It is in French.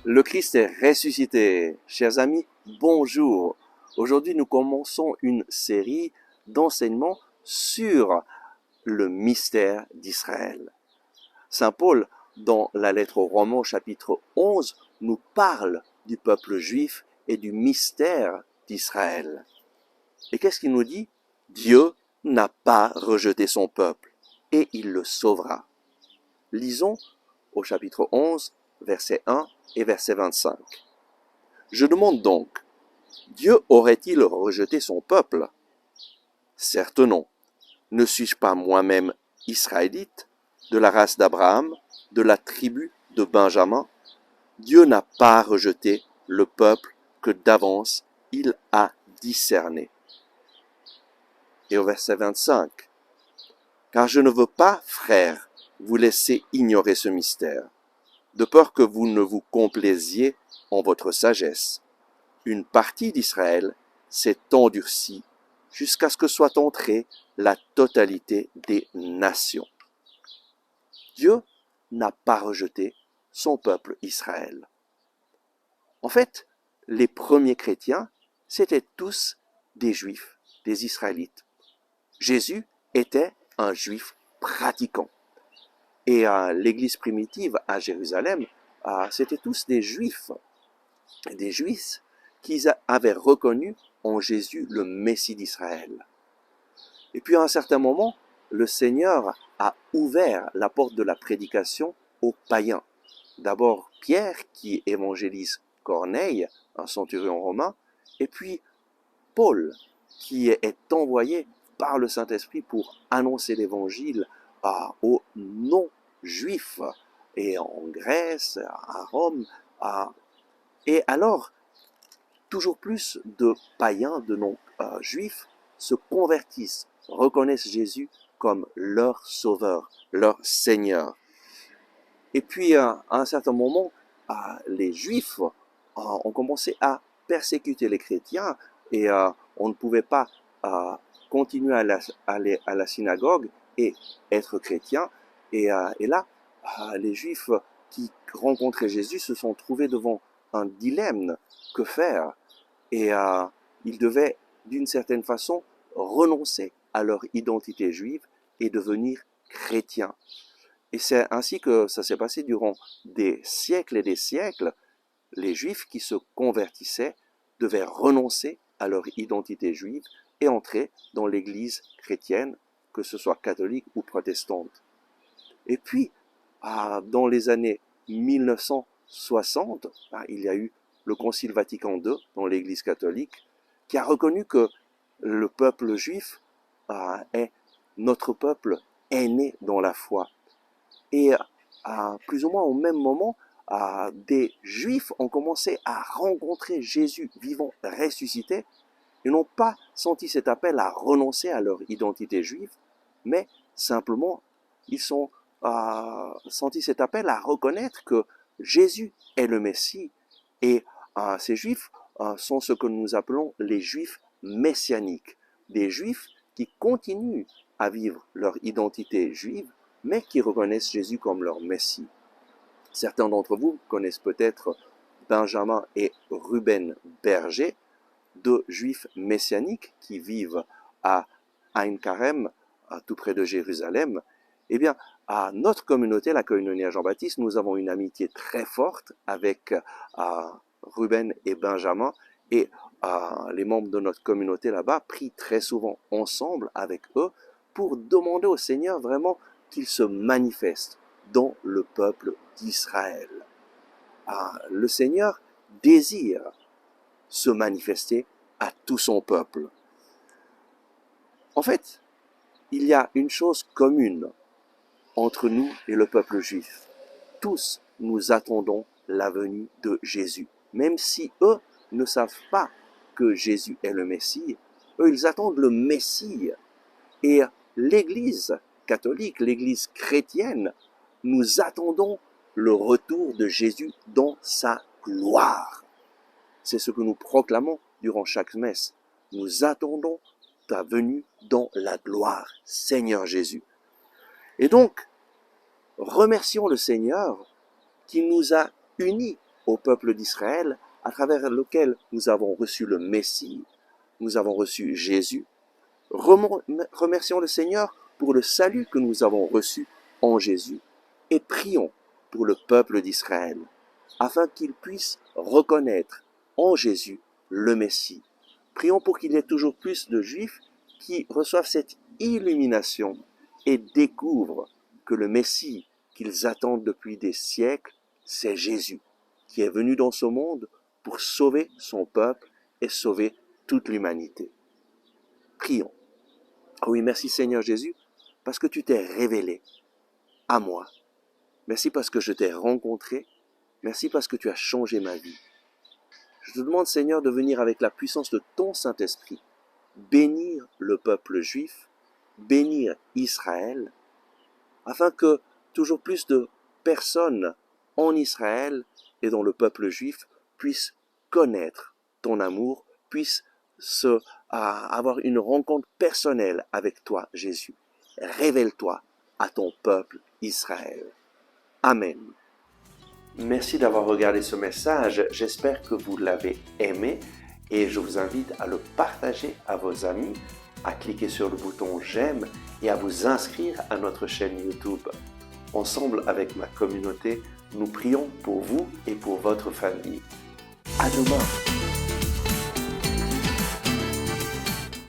Le Christ est ressuscité. Chers amis, bonjour. Aujourd'hui, nous commençons une série d'enseignements sur le mystère d'Israël. Saint Paul, dans la lettre aux Romains, chapitre 11, nous parle du peuple juif et du mystère d'Israël. Et qu'est-ce qu'il nous dit? Dieu n'a pas rejeté son peuple et il le sauvera. Lisons au chapitre 11, verset 1 et verset 25. Je demande donc, Dieu aurait-il rejeté son peuple? Certes non. Ne suis-je pas moi-même israélite, de la race d'Abraham, de la tribu de Benjamin? Dieu n'a pas rejeté le peuple que d'avance il a discerné. Et au verset 25, car je ne veux pas, frères, vous laisser ignorer ce mystère, de peur que vous ne vous complaisiez en votre sagesse. Une partie d'Israël s'est endurcie jusqu'à ce que soit entrée la totalité des nations. Dieu n'a pas rejeté son peuple Israël. En fait, les premiers chrétiens, c'étaient tous des Juifs, des Israélites. Jésus était un Juif pratiquant. Et l'Église primitive à Jérusalem, c'était tous des Juifs qui avaient reconnu en Jésus le Messie d'Israël. Et puis à un certain moment, le Seigneur a ouvert la porte de la prédication aux païens. D'abord Pierre qui évangélise Corneille, un centurion romain, et puis Paul qui est envoyé par le Saint-Esprit pour annoncer l'évangile aux non-juifs, et en Grèce, à Rome. Et alors, toujours plus de païens, de non-juifs, se convertissent, reconnaissent Jésus comme leur sauveur, leur Seigneur. Et puis, à un certain moment, les Juifs ont commencé à persécuter les chrétiens et on ne pouvait pas continuer à aller à la synagogue et être chrétien. Et là, les Juifs qui rencontraient Jésus se sont trouvés devant un dilemme. Que faire? Et ils devaient, d'une certaine façon, renoncer à leur identité juive et devenir chrétiens. Et c'est ainsi que ça s'est passé durant des siècles et des siècles. Les Juifs qui se convertissaient devaient renoncer à leur identité juive et entrer dans l'Église chrétienne, que ce soit catholique ou protestante. Et puis, dans les années 1960, il y a eu le Concile Vatican II dans l'Église catholique qui a reconnu que le peuple juif est notre peuple aîné dans la foi. Et plus ou moins au même moment, des Juifs ont commencé à rencontrer Jésus vivant, ressuscité. Ils n'ont pas senti cet appel à renoncer à leur identité juive, mais simplement, ils ont senti cet appel à reconnaître que Jésus est le Messie. Et ces Juifs sont ce que nous appelons les Juifs messianiques, des Juifs qui continuent à vivre leur identité juive, mais qui reconnaissent Jésus comme leur Messie. Certains d'entre vous connaissent peut-être Benjamin et Ruben Berger, deux Juifs messianiques qui vivent à Ein Karem, tout près de Jérusalem. Eh bien, à notre communauté, la communauté Jean-Baptiste, nous avons une amitié très forte avec Ruben et Benjamin, et les membres de notre communauté là-bas prient très souvent ensemble avec eux pour demander au Seigneur vraiment qu'il se manifeste dans le peuple d'Israël. Le Seigneur désire se manifester à tout son peuple. En fait, il y a une chose commune entre nous et le peuple juif. Tous nous attendons la venue de Jésus. Même si eux ne savent pas que Jésus est le Messie, eux ils attendent le Messie. Et l'Église catholique, l'Église chrétienne, nous attendons le retour de Jésus dans sa gloire. C'est ce que nous proclamons durant chaque messe. Nous attendons ta venue dans la gloire, Seigneur Jésus. Et donc, remercions le Seigneur qui nous a unis au peuple d'Israël, à travers lequel nous avons reçu le Messie, nous avons reçu Jésus. Remercions le Seigneur pour le salut que nous avons reçu en Jésus et prions pour le peuple d'Israël, afin qu'il puisse reconnaître en Jésus le Messie. Prions pour qu'il y ait toujours plus de Juifs qui reçoivent cette illumination et découvrent que le Messie qu'ils attendent depuis des siècles, c'est Jésus, qui est venu dans ce monde pour sauver son peuple et sauver toute l'humanité. Prions. Oui, merci Seigneur Jésus, parce que tu t'es révélé à moi. Merci parce que je t'ai rencontré. Merci parce que tu as changé ma vie. Je te demande, Seigneur, de venir avec la puissance de ton Saint-Esprit, bénir le peuple juif, bénir Israël, afin que toujours plus de personnes en Israël et dans le peuple juif puissent connaître ton amour, puissent avoir une rencontre personnelle avec toi, Jésus. Révèle-toi à ton peuple Israël. Amen. Merci d'avoir regardé ce message. J'espère que vous l'avez aimé et je vous invite à le partager à vos amis, à cliquer sur le bouton j'aime et à vous inscrire à notre chaîne YouTube. Ensemble avec ma communauté, nous prions pour vous et pour votre famille. À demain.